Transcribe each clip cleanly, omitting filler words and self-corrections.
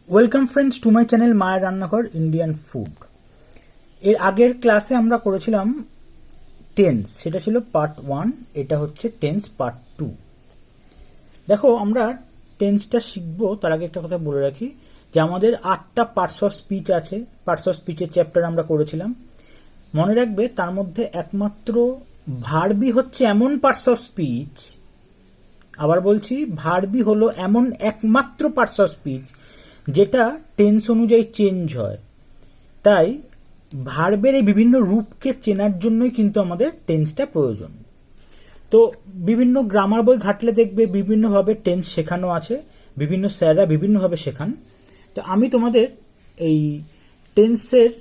Welcome friends to my channel মায়ের রান্নাঘর Indian food. এর আগের ক্লাসে আমরা করেছিলাম টেন্স, সেটা ছিল পার্ট 1, এটা হচ্ছে টেন্স পার্ট 2। দেখো, আমরা টেন্সটা শিখবো তার আগে একটা কথা বলে রাখি যে আমাদের 8টা পার্টস অফ স্পিচ আছে। পার্টস অফ স্পিচের চ্যাপ্টার আমরা করেছিলাম। মনে রাখবে, তার মধ্যে একমাত্র ভার্বই হচ্ছে এমন পার্টস অফ স্পিচ, আবার বলছি, ভার্বই হলো এমন একমাত্র পার্টস অফ স্পিচ যেটা টেন্স অনুযায়ী চেঞ্জ হয়। তাই ভার্বের এই বিভিন্ন রূপকে চেনার জন্যই কিন্তু আমাদের টেন্সটা প্রয়োজন। তো বিভিন্ন গ্রামার বই ঘাটলে দেখবে বিভিন্নভাবে টেন্স শেখানো আছে, বিভিন্ন স্যাররা বিভিন্নভাবে শেখান। তো আমি তোমাদের এই টেন্সের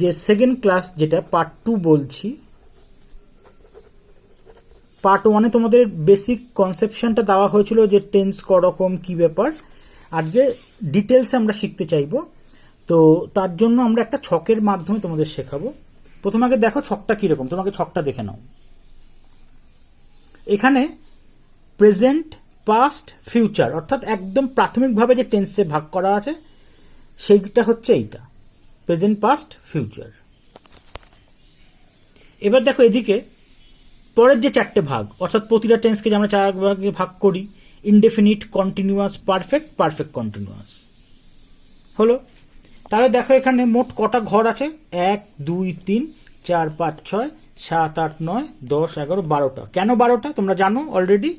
যে সেকেন্ড ক্লাস, যেটা পার্ট 2 বলছি, পার্ট 1-এ তোমাদের বেসিক কনসেপশনটা দেওয়া হয়েছিল যে টেন্স করকম কি ব্যাপার। আজকে ডিটেলসে আমরা শিখতে চাইবো। তো তার জন্য আমরা একটা ছকের মাধ্যমে তোমাদের শেখাবো। প্রথমে আগে দেখো ছকটা কিরকম, তোমাকে ছকটা দেখে নাও। এখানে প্রেজেন্ট, পাস্ট, ফিউচার, অর্থাৎ একদম প্রাথমিকভাবে যে টেন্সে ভাগ করা আছে সেইটা হচ্ছে এইটা, প্রেজেন্ট, পাস্ট, ফিউচার। এবার দেখো এদিকে পরের যে 4টে ভাগ, অর্থাৎ প্রতিটা টেন্সকে যে আমরা 4 ভাগে ভাগ করি, indefinite, continuous, perfect, perfect continuous হলো। তাহলে দেখো এখানে মোট কটা ঘর আছে? 1, 2, 3, 4, 5, 6, 7, 8, 9, 10, 11, 12টা। কেন 12টা? তোমরা জানো অলরেডি,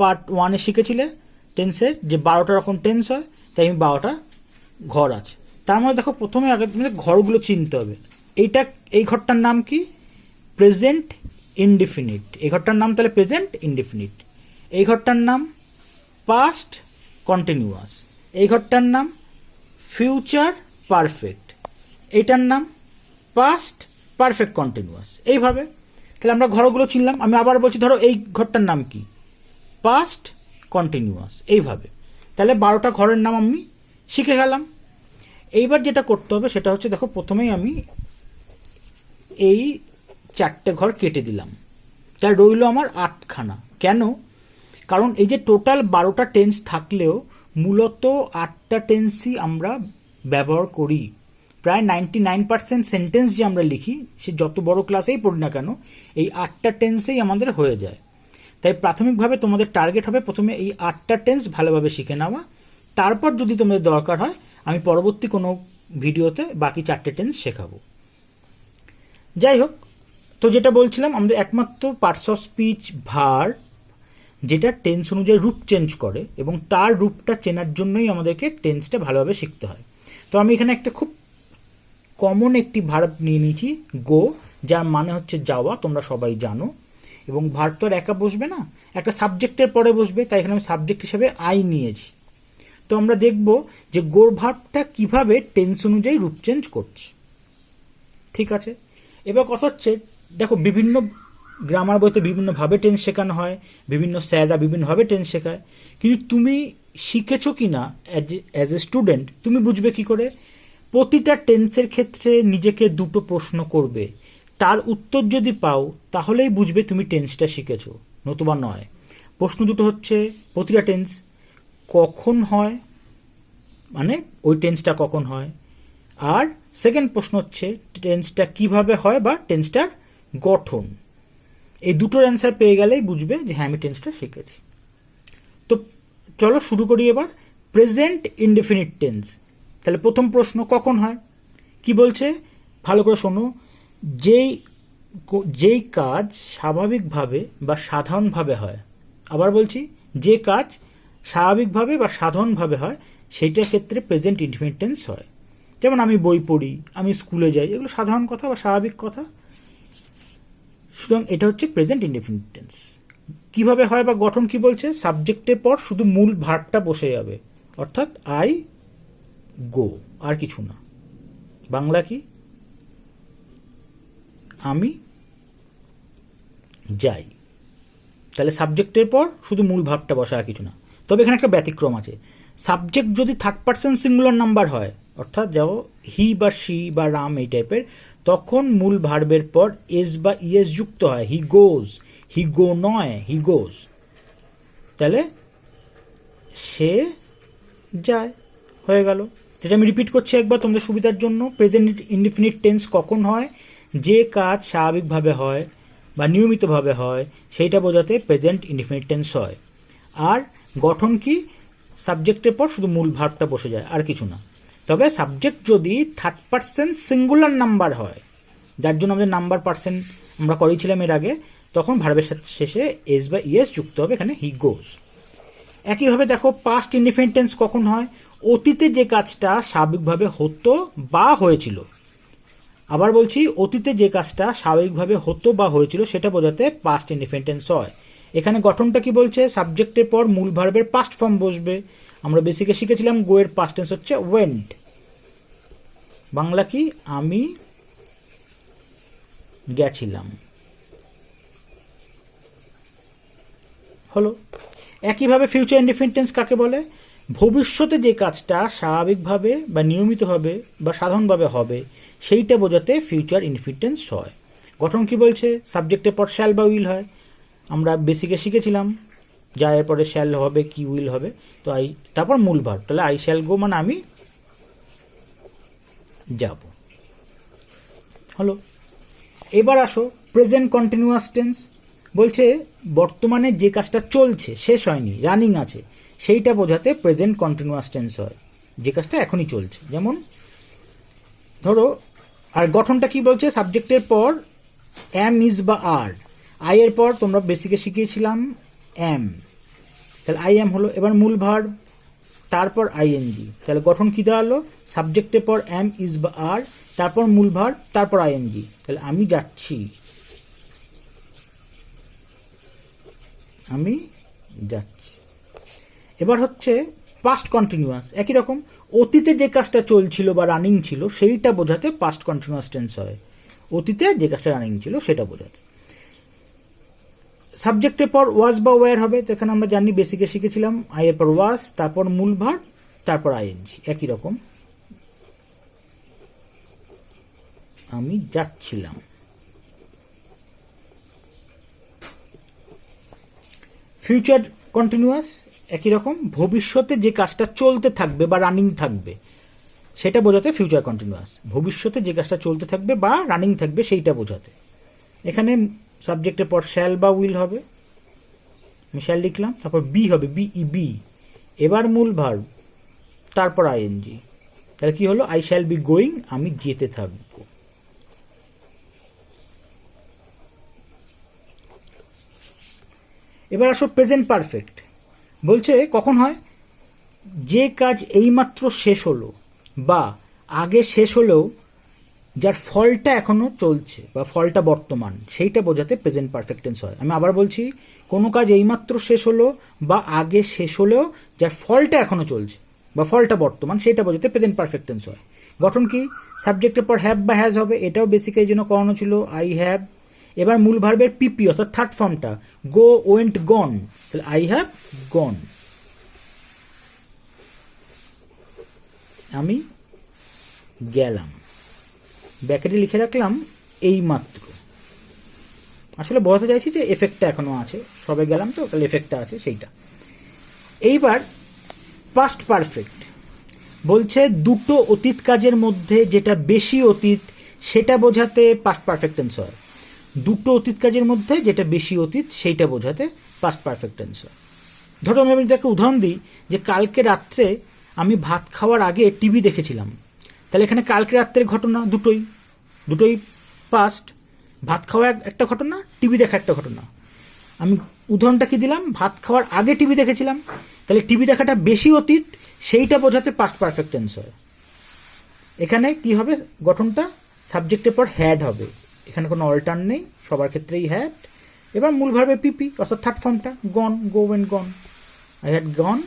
পার্ট 1-এ শিখেছিলে টেন্সের যে 12টা রকম টেন্স হয়, তাই আমি 12টা ঘর আছে। তার মধ্যে দেখো প্রথমে আগে ঘরগুলো চিনতে হবে। এই ঘরটার নাম কি? Present indefinite. এই ঘরটার নাম তাহলে প্রেজেন্ট ইনডিফিনিট। এই ঘরটার নাম পাস্ট কন্টিনিউয়াস। এই ঘরটার নাম ফিউচার পারফেক্ট। এইটার নাম পাস্ট পারফেক্ট কন্টিনিউয়াস। এইভাবে তাহলে আমরা ঘরগুলো চিনলাম। আমি আবার বলছি, ধরো এই ঘরটার নাম কি? Past continuous. এইভাবে তাহলে 12টা ঘরের নাম আমি শিখে গেলাম। এইবার যেটা করতে হবে সেটা হচ্ছে, দেখো প্রথমেই আমি এই 4টে ঘর কেটে দিলাম, তাই রইল আমার 8খানা। কেন? কারণ এই যে টোটাল 12টা টেন্স থাকলেও মূলত 8টা টেন্সই আমরা ব্যবহার করি। প্রায় 99% সেন্টেন্স যে আমরা লিখি, সে যত বড় ক্লাসেই পড়ি না কেন, এই 8টা টেন্সেই আমাদের হয়ে যায়। তাই প্রাথমিকভাবে তোমাদের টার্গেট হবে প্রথমে এই 8টা টেন্স ভালোভাবে শিখে নেওয়া। তারপর যদি তোমাদের দরকার হয়, আমি পরবর্তী কোনো ভিডিওতে বাকি 4টে টেন্স শেখাবো। যাই হোক, তো যেটা বলছিলাম, আমাদের একমাত্র পার্টস অফ স্পিচ ভার্ব যেটা টেন্স অনুযায়ী রূপ চেঞ্জ করে, এবং তার রূপটা চেনার জন্যই আমাদেরকে টেন্সটা ভালোভাবে শিখতে হয়। তো আমি এখানে একটা খুব কমন একটি ভার্ব নিয়ে নিয়েছি, গো, যার মানে হচ্ছে যাওয়া, তোমরা সবাই জানো। এবং ভার্ব তো আর একা বসবে না, একটা সাবজেক্টের পরে বসবে, তাই এখানে আমি সাবজেক্ট হিসেবে আই নিয়েছি। তো আমরা দেখব যে গোর ভার্বটা কিভাবে টেন্স অনুযায়ী রূপ চেঞ্জ করছে। ঠিক আছে, এবার কথা হচ্ছে, দেখো বিভিন্ন গ্রামার বইতে বিভিন্নভাবে টেন্স শেখানো হয়, বিভিন্ন স্যাররা বিভিন্নভাবে টেন্স শেখায়, কিন্তু তুমি শিখেছো কি না অ্যাজ এ স্টুডেন্ট, তুমি বুঝবে কি করে? প্রতিটা টেন্সের ক্ষেত্রে নিজেকে 2টো প্রশ্ন করবে, তার উত্তর যদি পাও তাহলেই বুঝবে তুমি টেন্সটা শিখেছো, নতুবা নয়। প্রশ্ন দুটো হচ্ছে, প্রতিটা টেন্স কখন হয়, মানে ওই টেন্সটা কখন হয়, আর সেকেন্ড প্রশ্ন হচ্ছে টেন্সটা কিভাবে হয় বা টেন্সটার গঠন। এই দুটোর অ্যান্সার পেয়ে গেলেই বুঝবে যে হ্যাঁ, আমি টেন্সটা শিখেছি। তো চলো শুরু করি এবার। প্রেজেন্ট ইনডেফিনিট টেন্স, তাহলে প্রথম প্রশ্ন কখন হয়, কি বলছে ভালো করে শোনো। যেই কাজ স্বাভাবিকভাবে বা সাধারণভাবে হয়, আবার বলছি, যে কাজ স্বাভাবিকভাবে বা সাধারণভাবে হয়, সেইটার ক্ষেত্রে প্রেজেন্ট ইনডেফিনিট টেন্স হয়। যেমন আমি বই পড়ি, আমি স্কুলে যাই, এগুলো সাধারণ কথা বা স্বাভাবিক কথা। সুতরাং এটা হচ্ছে প্রেজেন্ট ইনডেফিনিট টেন্স। কিভাবে হয় বা গঠন কি বলছে? সাবজেক্টের পর শুধু মূল ভার্বটা বসে যাবে, অর্থাৎ আই গো, আর কিছু না। বাংলা কি? আমি যাই। তাহলে সাবজেক্টের পর শুধু মূল ভার্বটা বসে, আর কিছু না। তবে এখানে একটা ব্যতিক্রম আছে। সাবজেক্ট যদি থার্ড পার্সন সিঙ্গুলার নাম্বার হয়, অর্থাৎ যাও হি বা শি বা রাম এই টাইপের, তখন মূল ভার্বের পর এস বা ইএস যুক্ত হয়। হি গোজ, হি গো নয়, হি গোজ। তাহলে সে যায়, হয়ে গেল। যেটা আমি রিপিট করছি একবার তোমাদের সুবিধার জন্য, প্রেজেন্ট ইনডিফিনিট টেন্স কখন হয়? যে কাজ স্বাভাবিকভাবে হয় বা নিয়মিতভাবে হয় সেইটা বোঝাতে প্রেজেন্ট ইনডিফিনিট টেন্স হয়। আর গঠন কি? সাবজেক্টের পর শুধু মূল ভার্বটা বসে যায়, আর কিছু না। তবে সাবজেক্ট যদি থার্ড পার্সন সিঙ্গুলার নাম্বার হয়, যার জন্য আমাদের নাম্বার পার্সন আমরা করেছিলাম এর আগে, তখন ভার্বের শেষে এস বা ইএস যুক্ত হবে, এখানে হি গোজ। একইভাবে দেখো পাস্ট ইনডিফিনিট টেন্স কখন হয়? অতীতে যে কাজটা স্বাভাবিকভাবে হতো বা হয়েছিল। আবার বলছি, অতীতে যে কাজটা স্বাভাবিকভাবে হতো বা হয়েছিল সেটা বোঝাতে পাস্ট ইনডিফিনিট টেন্স হয়। এখানে গঠনটা কি বলছে? সাবজেক্টের পর মূল ভার্বের পাস্ট ফর্ম বসবে। আমরা বেসিকে শিখেছিলাম গো এর পাস্ট টেন্স হচ্ছে ওয়েন্ট। বাংলা কি? আমি গেছিলাম। হলো। একইভাবে ফিউচার ইনডিফিনিট টেন্স কাকে বলে? ভবিষ্যতে যে কাজটা স্বাভাবিকভাবে বা নিয়মিতভাবে বা সাধারণভাবে হবে সেইটা বোঝাতে ফিউচার ইনডিফিনিট টেন্স হয়। গঠন কি বলছে? সাবজেক্টের পর শ্যাল বা উইল হয়। আমরা বেসিকে শিখেছিলাম যা এর পরে শ্যাল হবে কি উইল হবে, তো আই তারপর মূল ভার্ব, তাহলে আই শ্যাল গো মানে আমি যাব। হলো। এবার আসো প্রেজেন্ট কন্টিনিউয়াস টেন্স। বলছে বর্তমানে যে কাজটা চলছে, শেষ হয়নি, রানিং আছে, সেইটা বোঝাতে প্রেজেন্ট কন্টিনিউয়াস টেন্স হয়, যে কাজটা এখনই চলছে। যেমন ধরো, আর গঠনটা কি বলছে? সাবজেক্টের পর এম ইজ বা আর, আই এর পর তোমরা বেসিকে শিখিয়েছিলাম এম, তাহলে আই এম হলো। এবার মূল ভার্ব, তারপর আইএনজি, তাহলে গঠন কি দাঁড়ালো? সাবজেক্টের পর এম ইজ বা আর, তারপর মূল ভার্ব, তারপর আইএনজি, তাহলে আমি যাচ্ছি, আমি যাচ্ছি। এবার হচ্ছে পাস্ট কন্টিনিউয়াস, একই রকম অতীতে যে কাজটা চলছিল বা রানিং ছিল সেইটা বোঝাতে পাস্ট কন্টিনিউয়াস টেন্স হয়। অতীতে যে কাজটা রানিং ছিল সেটা বোঝাতে। সাবজেক্টের পর ওয়াজ বা ওয়্যার হবে, তো এখানে আমরা জানি বেসিকে শিখেছিলাম আই এর পর ওয়াজ, তারপর মূল ভার্ব, তারপর আইএনজি, একই রকম আমি যাচ্ছিলাম। ফিউচার কন্টিনিউয়াস একই রকম, ভবিষ্যতে যে কাজটা চলতে থাকবে বা রানিং থাকবে সেটা বোঝাতে ফিউচার কন্টিনিউয়াস। ভবিষ্যতে যে কাজটা চলতে থাকবে বা রানিং থাকবে সেইটা বোঝাতে। এখানে সাবজেক্টের পর শ্যাল বা উইল হবে, আমি শ্যাল লিখলাম, তারপর বি হবে বি, এবার মূল ভার্ব, তারপর আইএনজি, তাহলে কি হলো? আই শ্যাল বি গোয়িং, আমি যেতে থাকবো। এবার আসো প্রেজেন্ট পারফেক্ট। বলছে কখন হয়? যে কাজ এইমাত্র শেষ হলো বা আগে শেষ হলেও যার ফলটা এখনো চলছে বা ফলটা বর্তমান, সেইটা বোঝাতে প্রেজেন্ট পারফেক্ট টেন্স হয়। আমি আবার বলছি, কোনো কাজ এইমাত্র শেষ হলো বা আগে শেষ হলেও যার ফলটা এখনো চলছে বা ফলটা বর্তমান, সেটা বোঝাতে প্রেজেন্ট পারফেক্ট টেন্স হয়। গঠন কি? সাবজেক্টের পর হ্যাভ বা হ্যাজ হবে, এটাও বেসিক্যালি জন্য করানো ছিল আই হ্যাভ। এবার মূল ভার্বের পিপি অর্থাৎ থার্ড ফর্মটা গো, ওয়েন্ট, গন, তাহলে আই হ্যাভ গন, আমি গেলাম। ব্যাকেটে লিখে রাখলাম এই মাত্র। আসলে বোঝাতে চাইছি যে এফেক্টটা এখনো আছে, সবে গেলাম তো, তাহলে এফেক্টটা আছে সেইটা। এইবার পাস্ট পারফেক্ট বলছে দুটো অতীত কাজের মধ্যে যেটা বেশি অতীত সেটা বোঝাতে পাস্ট পারফেক্ট টেন্স হয়। দুটো অতীত কাজের মধ্যে যেটা বেশি অতীত সেইটা বোঝাতে পাস্ট পারফেক্ট টেন্স হয়। ধরো আমি একটা উদাহরণ দিই, যে কালকে রাত্রে আমি ভাত খাওয়ার আগে টিভি দেখেছিলাম, তাহলে এখানে কালকে রাত্রের ঘটনা দুটোই পাস্ট। ভাত খাওয়া একটা ঘটনা, টিভি দেখা একটা ঘটনা। আমি উদাহরণটা কি দিলাম? ভাত খাওয়ার আগে টিভি দেখেছিলাম, তাহলে টিভি দেখাটা বেশি অতীত, সেইটা বোঝাতে পাস্ট পারফেক্ট টেন্স হয়। এখানে কি হবে? গঠনটা সাবজেক্টের পর হ্যাড হবে, এখানে কোনো অল্টার নেই, সবার ক্ষেত্রেই হ্যাড। এবার মূল ভার্বে পিপি অর্থাৎ থার্ড ফর্মটা gone, go went gone, I had gone,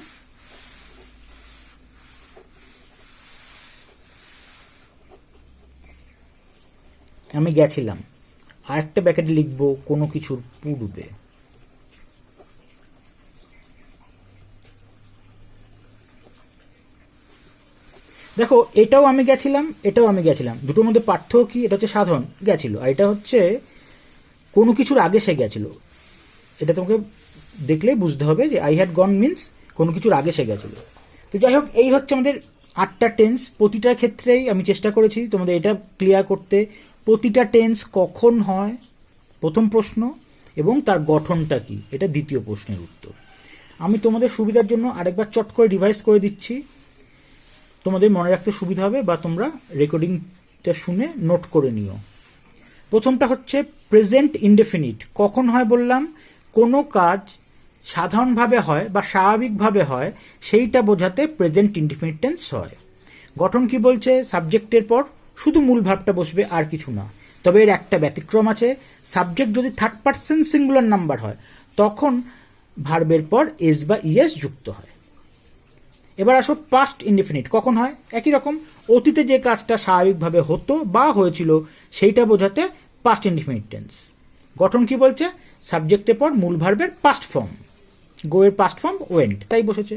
আমি গেছিলাম। আরেকটা ব্যাকেটে লিখবো কোনো কিছুর পূর্বে। দেখো এটাও আমি গেছিলাম, এটাও আমি গেছিলাম, দুটোর মধ্যে পার্থক্য কি? এটা হচ্ছে সাধারণ গেছিল, আর এটা হচ্ছে কোনো কিছুর আগে সে গেছিল। এটা তোমাকে দেখলেই বুঝতে হবে যে আই হ্যাড গন মিনস কোনো কিছুর আগে সে গেছিল। তো যাই হোক, এই হচ্ছে আমাদের 8টা টেন্স। প্রতিটার ক্ষেত্রেই আমি চেষ্টা করেছি তোমাদের এটা ক্লিয়ার করতে, প্রতিটা টেন্স কখন হয় প্রথম প্রশ্ন, এবং তার গঠনটা কি এটা দ্বিতীয় প্রশ্নের উত্তর। আমি তোমাদের সুবিধার জন্য আরেকবার চট করে রিভাইজ করে দিচ্ছি, তোমাদের মনে রাখতে সুবিধা হবে, বা তোমরা রেকর্ডিংটা শুনে নোট করে নিও। প্রথমটা হচ্ছে প্রেজেন্ট ইনডেফিনিট। কখন হয় বললাম? কোনো কাজ সাধারণভাবে হয় বা স্বাভাবিকভাবে হয় সেইটা বোঝাতে প্রেজেন্ট ইনডেফিনিট টেন্স হয়। গঠন কি বলছে? সাবজেক্টের পর শুধু মূল ভাবটা বসবে, আর কিছু না। তবে এর একটা ব্যতিক্রম আছে, সাবজেক্ট যদি থার্ড পারসন সিঙ্গুলার নাম্বার হয় তখন ভার্বের পর এস বা ইএস যুক্ত হয়। এবার আসো পাস্ট ইনডেফিনিট। কখন হয়? একই রকম, অতীতে যে কাজটা স্বাভাবিকভাবে হতো বা হয়েছিল সেইটা বোঝাতে পাস্ট ইনডেফিনিট টেন্স। গঠন কি বলছে? সাবজেক্টের পর মূল ভার্বের পাস্ট ফর্ম, গো এর পাস্ট ফর্ম ওয়েন্ট, তাই বসেছে।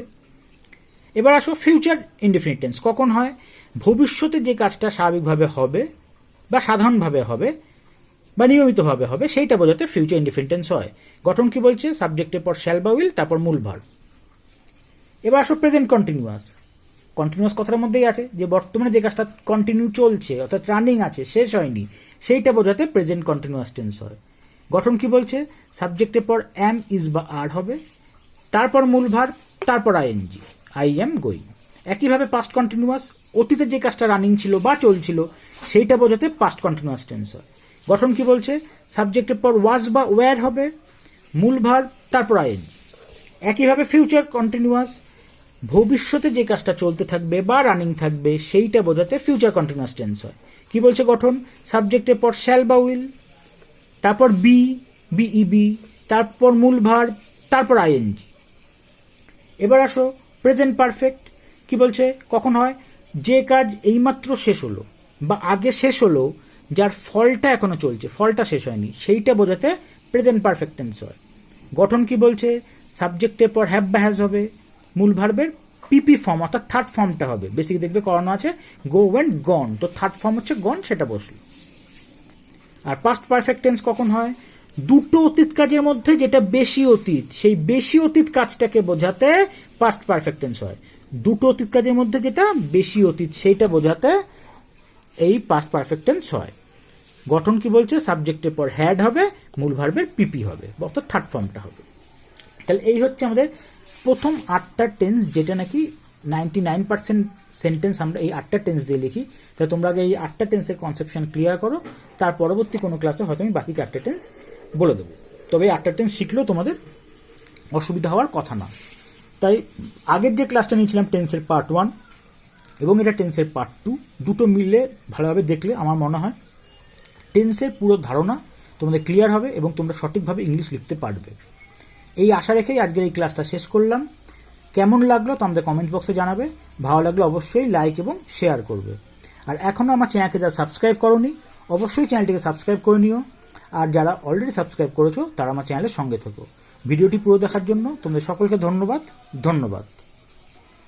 এবার আসো ফিউচার ইনডেফিনিট টেন্স। কখন হয়? ভবিষ্যতে যে কাজটা স্বাভাবিকভাবে হবে বা সাধারণভাবে হবে বা নিয়মিতভাবে হবে সেইটা বোঝাতে ফিউচার ইনডেফিনিট টেন্স হয়। গঠন কি বলছে? সাবজেক্টের পর শ্যাল বা উইল, তারপর মূল ভার্ব। এবার আসো প্রেজেন্ট কন্টিনিউয়াস। কন্টিনিউয়াস কথার মধ্যেই আছে যে বর্তমানে যে কাজটা কন্টিনিউ চলছে, অর্থাৎ রানিং আছে, শেষ হয়নি, সেইটা বোঝাতে প্রেজেন্ট কন্টিনিউয়াস টেন্স হয়। গঠন কি বলছে? সাবজেক্টের পর অ্যাম, ইজ বা আর হবে, তারপর মূল ভার্ব, তারপর আইএনজি, আই এম গোয়িং। একইভাবে পাস্ট কন্টিনিউয়াস, অতীতে যে কাজটা রানিং ছিল বা চলছিল সেইটা বোঝাতে পাস্ট কন্টিনিউয়াস টেন্স হয়। গঠন কি বলছে? সাবজেক্টের পর ওয়াজ বা ওয়্যার হবে, মূল ভার্ব, তারপর আইএনজি। একইভাবে ফিউচার কন্টিনিউয়াস, ভবিষ্যতে যে কাজটা চলতে থাকবে বা রানিং থাকবে সেইটা বোঝাতে ফিউচার কন্টিনিউয়াস টেন্স হয়। কি বলছে গঠন? সাবজেক্টের পর শ্যাল বা উইল, তারপর বি, বিইবি, তারপর মূল ভার্ব, তারপর আইএনজি। এবার আসো প্রেজেন্ট পারফেক্ট। কি বলছে? কখন হয়? যে কাজ এইমাত্র শেষ হলো বা আগে শেষ হলো, যার ফলটা এখনো চলছে, ফলটা শেষ হয়নি, সেইটা বোঝাতে প্রেজেন্ট পারফেক্ট টেন্স হয়। গঠন কি বলছে? সাবজেক্টের পর হ্যাভ বা হ্যাজ হবে, মূল ভার্বের পিপি ফর্ম অর্থাৎ থার্ড ফর্মটা হবে। বেসিক দেখবে করানো আছে গো, ওয়েন্ট, গন, তো থার্ড ফর্ম হচ্ছে গন, সেটা বসলো। আর পাস্ট পারফেক্ট টেন্স কখন হয়? দুটো অতীত কাজের মধ্যে যেটা বেশি অতীত, সেই বেশি অতীত কাজটাকে বোঝাতে পাস্ট পারফেক্ট টেন্স হয়। দুটো অতীত কাজের মধ্যে যেটা বেশি অতীত সেইটা বোঝাতে এই পাস্ট পারফেক্ট টেন্স হয়। গঠন কি বলছে? সাবজেক্টের পর হ্যাড হবে, মূল ভার্বের পিপি হবে, অর্থাৎ থার্ড ফর্মটা হবে। তাহলে এই হচ্ছে আমাদের প্রথম 8টা টেন্স, যেটা নাকি 99% সেন্টেন্স আমরা এই 8টা টেন্স দিয়ে লিখি। তাই তোমরা আগে এই 8টা টেন্সের কনসেপশন ক্লিয়ার করো, তার পরবর্তী কোনো ক্লাসে হয়তো আমি বাকি 4টে টেন্স বলে দেবো। তবে এই 8টা টেন্স শিখলেও তোমাদের অসুবিধা হওয়ার কথা না। তাই আগের যে ক্লাসটা নিয়েছিলাম টেন্সের পার্ট 1 এবং এটা টেন্সের পার্ট 2, দুটো মিলে ভালোভাবে দেখলে আমার মনে হয় টেন্সের পুরো ধারণা তোমাদের ক্লিয়ার হবে এবং তোমরা সঠিকভাবে ইংলিশ লিখতে পারবে। এই আশা রেখেই আজকের এই ক্লাসটা শেষ করলাম। কেমন লাগলো তো আমাদের কমেন্ট বক্সে জানাবে, ভালো লাগলে অবশ্যই লাইক এবং শেয়ার করবে। আর এখনও আমার চ্যানেলকে যারা সাবস্ক্রাইব করোনি অবশ্যই চ্যানেলটিকে সাবস্ক্রাইব করে নিও, আর যারা অলরেডি সাবস্ক্রাইব করেছো তারা আমার চ্যানেলের সঙ্গে থেকো। ভিডিওটি পুরো দেখার জন্য তোমাদের সকলকে ধন্যবাদ।